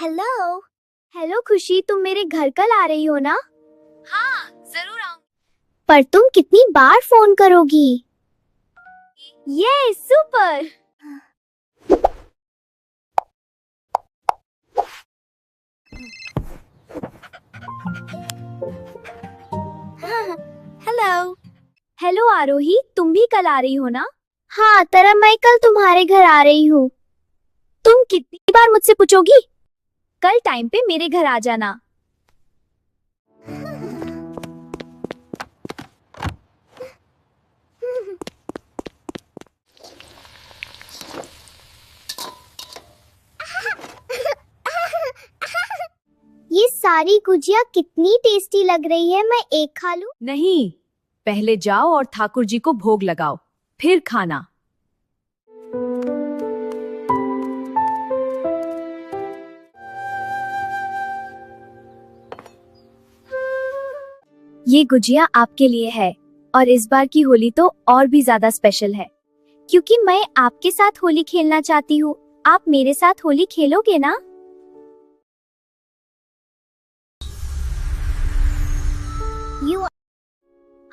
Hello. Hello खुशी, तुम मेरे घर कल आ रही हो ना? हाँ, जरूर आऊंगी। पर तुम कितनी बार फोन करोगी? ये सुपर। हेलो। हेलो आरोही, तुम भी कल आ रही हो ना? हाँ तरा, मैं कल तुम्हारे घर आ रही हूँ। तुम कितनी बार मुझसे पूछोगी? कल टाइम पे मेरे घर आ जाना। ये सारी गुजिया कितनी टेस्टी लग रही है, मैं एक खा लूं? नहीं, पहले जाओ और ठाकुर जी को भोग लगाओ, फिर खाना। ये गुजिया आपके लिए है, और इस बार की होली तो और भी ज्यादा स्पेशल है, क्योंकि मैं आपके साथ होली खेलना चाहती हूँ। आप मेरे साथ होली खेलोगे ना?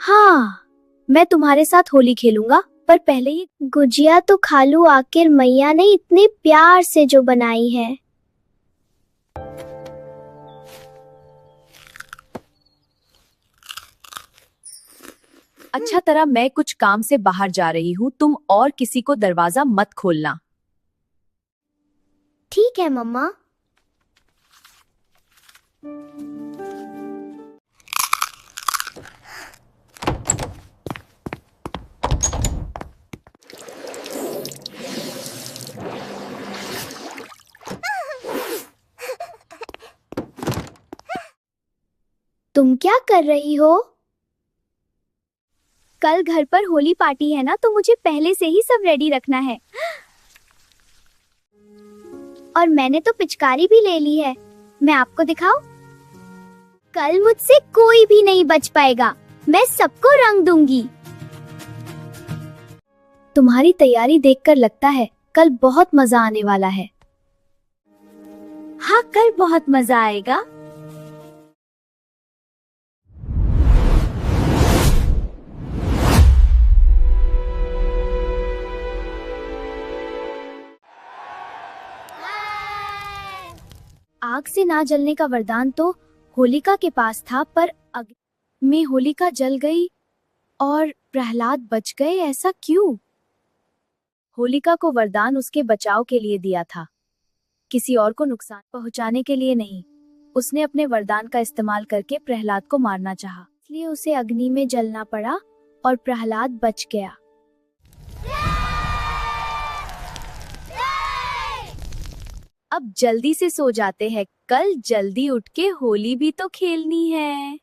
हाँ, मैं तुम्हारे साथ होली खेलूंगा, पर पहले ये गुजिया तो खा लूं। आखिर मैया ने इतने प्यार से जो बनाई है। अच्छा तरह, मैं कुछ काम से बाहर जा रही हूँ, तुम और किसी को दरवाजा मत खोलना। ठीक है मम्मा। तुम क्या कर रही हो? कल घर पर होली पार्टी है ना, तो मुझे पहले से ही सब रेडी रखना है। और मैंने तो पिचकारी भी ले ली है। मैं आपको दिखाऊं? कल मुझसे कोई भी नहीं बच पाएगा। मैं सबको रंग दूंगी। तुम्हारी तैयारी देखकर लगता है कल बहुत मजा आने वाला है। हाँ, कल बहुत मजा आएगा। आग से ना जलने का वरदान तो होलिका के पास था, पर अग्नि में होलिका जल गई और प्रहलाद बच गए। ऐसा क्यों? होलिका को वरदान उसके बचाव के लिए दिया था, किसी और को नुकसान पहुंचाने के लिए नहीं। उसने अपने वरदान का इस्तेमाल करके प्रहलाद को मारना चाहा, इसलिए उसे अग्नि में जलना पड़ा और प्रहलाद बच गया। अब जल्दी से सो जाते हैं, कल जल्दी उठ के होली भी तो खेलनी है।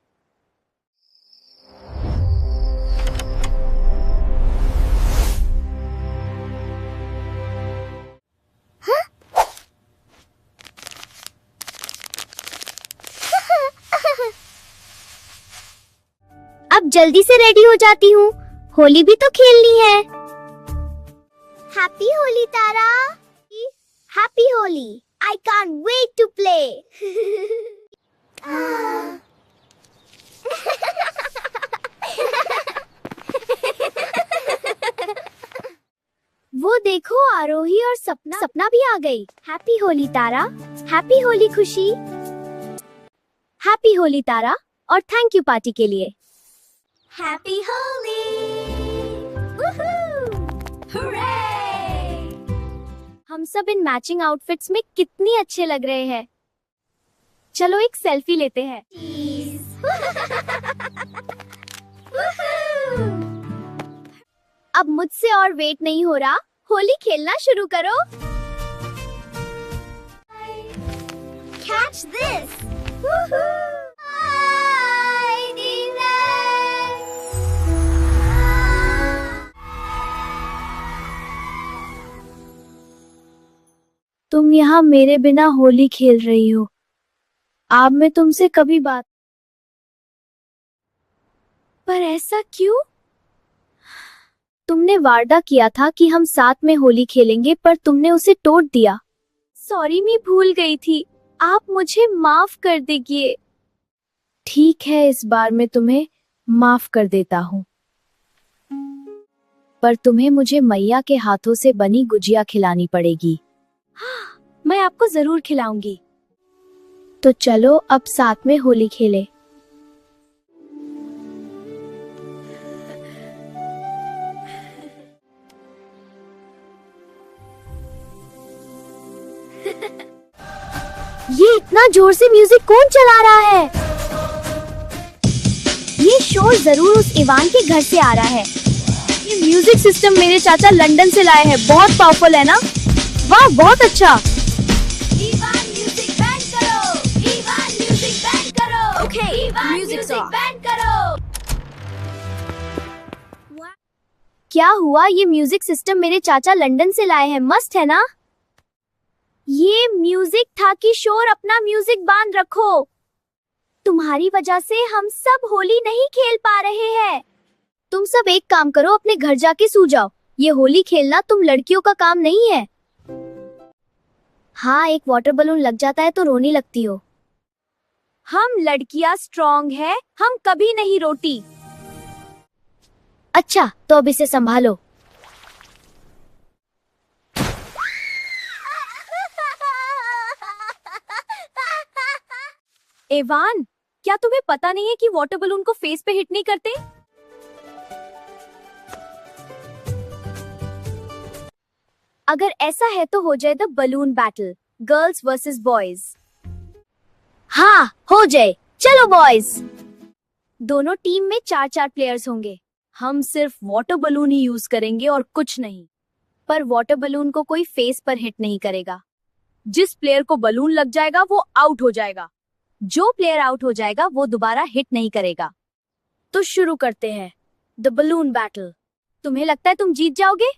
अब जल्दी से रेडी हो जाती हूँ, होली भी तो खेलनी है। Happy Holi Tara. Happy Holi. I can't wait to play. वो देखो, आरोही और सपना भी आ गई। Happy Holi Tara. Happy Holi Khushi. Happy Holi तारा, और थैंक यू पार्टी के लिए। हैप्पी होली। हम सब इन मैचिंग आउटफिट्स में कितनी अच्छे लग रहे हैं। चलो एक सेल्फी लेते हैं। अब मुझसे और वेट नहीं हो रहा, होली खेलना शुरू करो। Catch this! तुम यहाँ मेरे बिना होली खेल रही हो। अब मैं तुमसे कभी बात, पर ऐसा क्यों? तुमने वादा किया था कि हम साथ में होली खेलेंगे, पर तुमने उसे तोड़ दिया। सॉरी, मैं भूल गई थी। आप मुझे माफ कर दीजिए। ठीक है, इस बार मैं तुम्हें माफ कर देता हूँ, पर तुम्हें मुझे मैया के हाथों से बनी गुजिया खिलानी पड़ेगी। मैं आपको जरूर खिलाऊंगी। तो चलो अब साथ में होली खेले। ये इतना जोर से म्यूजिक कौन चला रहा है? ये शोर जरूर उस इवान के घर से आ रहा है। ये म्यूजिक सिस्टम मेरे चाचा लंदन से लाए हैं, बहुत पावरफुल है ना? वाह, बहुत अच्छा। इवान म्यूजिक बैंड करो, इवान म्यूजिक बैंड करो। ओके, इवान म्यूजिक बैंड करो। क्या हुआ? ये म्यूजिक सिस्टम मेरे चाचा लंदन से लाए हैं, मस्त है ना? ये म्यूजिक था कि शोर अपना म्यूजिक बांध रखो। तुम्हारी वजह से हम सब होली नहीं खेल पा रहे हैं। तुम सब एक काम करो, अपने घर जाके सो जाओ। ये होली खेलना तुम लड़कियों का काम नहीं है। हाँ, एक वाटर बलून लग जाता है तो रोने लगती हो। हम लड़कियां स्ट्रॉन्ग है, हम कभी नहीं रोती। अच्छा, तो अब इसे संभालो। एवान, क्या तुम्हें पता नहीं है कि वाटर बलून को फेस पे हिट नहीं करते? अगर ऐसा है तो हो जाए the balloon battle, girls versus boys. हाँ, हो जाए। चलो बॉयज। दोनों टीम में 4-4 प्लेयर्स होंगे। हम सिर्फ वाटर बलून ही यूज करेंगे और कुछ नहीं। पर वाटर बलून को कोई फेस पर हिट नहीं करेगा। जिस प्लेयर को बलून लग जाएगा वो आउट हो जाएगा। जो प्लेयर आउट हो जाएगा वो दोबारा हिट नहीं करेगा। तो शुरू करते हैं द बलून बैटल। तुम्हें लगता है तुम जीत जाओगे?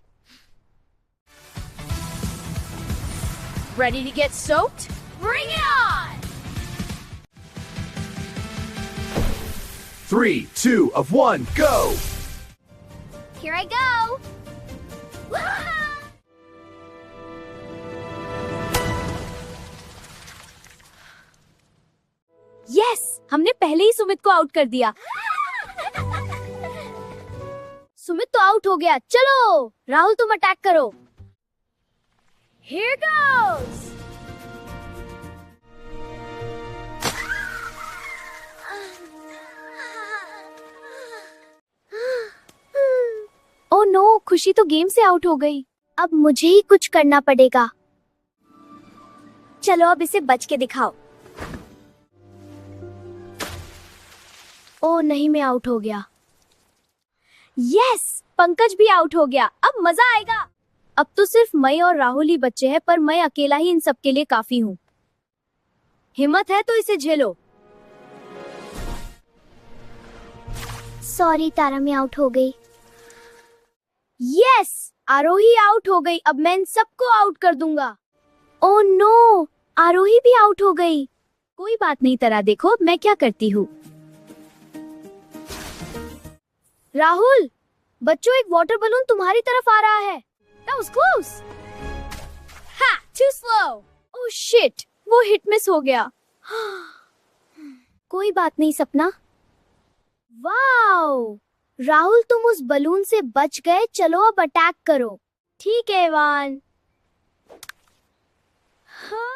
Ready to get soaked? Bring it on! 3, 2 of 1, go! Here I go! Yes! हमने पहले ही सुमित को आउट कर दिया। सुमित तो आउट हो गया। चलो राहुल, तुम अटैक करो। Here goes! ओह नो, खुशी तो गेम से आउट हो गई। अब मुझे ही कुछ करना पड़ेगा। चलो अब इसे बच के दिखाओ। ओह नहीं, मैं आउट हो गया। यस, पंकज भी आउट हो गया। अब मजा आएगा। अब तो सिर्फ मैं और राहुल ही बच्चे हैं, पर मैं अकेला ही इन सब के लिए काफी हूँ। हिम्मत है तो इसे झेलो। सॉरी तारा, मैं आउट हो गई। यस, आरोही आउट हो गई। अब मैं इन सबको आउट कर दूंगा। ओह नो, आरोही भी आउट हो गई। कोई बात नहीं तारा, देखो अब मैं क्या करती हूँ। राहुल, बच्चों, एक वाटर बलून तुम्हारी तरफ आ रहा है। That was close. Ha! Too slow. Oh shit! वो हिट मिस हो गया। कोई बात नहीं सपना। वाओ! राहुल, तुम उस बलून से बच गए। चलो अब अटैक करो। ठीक है इवान। हाँ?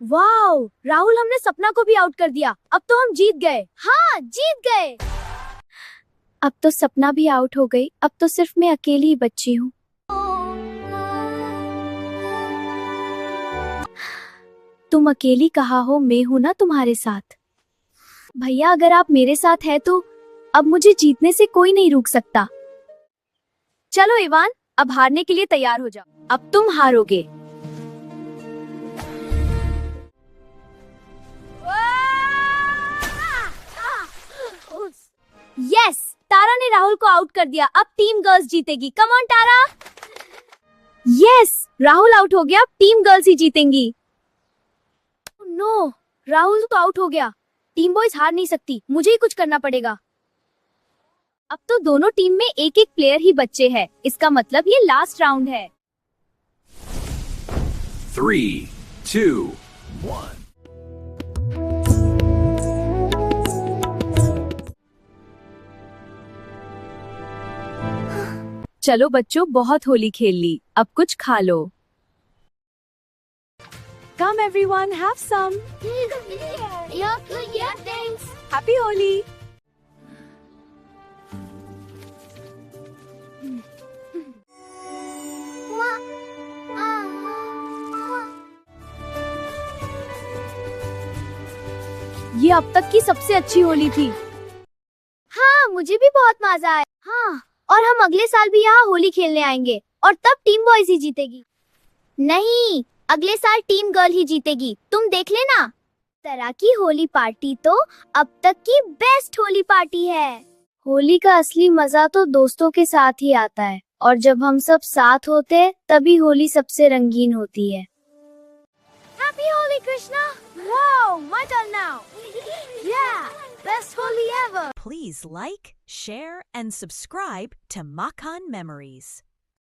वाओ! राहुल, हमने सपना को भी आउट कर दिया। अब तो हम जीत गए। हाँ, जीत गए। अब तो सपना भी आउट हो गई। अब तो सिर्फ मैं अकेली ही बची हूँ। तुम अकेली कहाँ हो? मैं हूँ ना तुम्हारे साथ। भैया, अगर आप मेरे साथ हैं तो अब मुझे जीतने से कोई नहीं रोक सकता। चलो इवान, अब हारने के लिए तैयार हो जाओ। अब तुम हारोगे। यस, तारा ने राहुल को आउट कर दिया। अब टीम गर्ल्स जीतेगी। Come on Tara. Yes, Rahul out हो गया। अब टीम गर्ल्स ही जीतेंगी। नो, राहुल तो आउट हो गया। टीम बॉयज हार नहीं सकती। मुझे ही कुछ करना पड़ेगा। अब तो दोनों टीम में एक एक प्लेयर ही बच्चे हैं। इसका मतलब ये लास्ट राउंड है। 3, 2, 1. चलो बच्चों, बहुत होली खेल ली, अब कुछ खा लो। Come everyone, have some. Yeah, thanks. Happy Holi. ये अब तक की सबसे अच्छी होली थी। हाँ, मुझे भी बहुत मजा आया। हाँ, और हम अगले साल भी यहाँ होली खेलने आएंगे और तब टीम बॉयज ही जीतेगी। नहीं, अगले साल टीम गर्ल ही जीतेगी, तुम देख लेना। तरह की होली पार्टी तो अब तक की बेस्ट होली पार्टी है। होली का असली मजा तो दोस्तों के साथ ही आता है, और जब हम सब साथ होते तभी होली सबसे रंगीन होती है। Happy Holi, Krishna! Wow, my turn now. Yeah, best Holi ever. Please like, share, and subscribe to Makan Memories.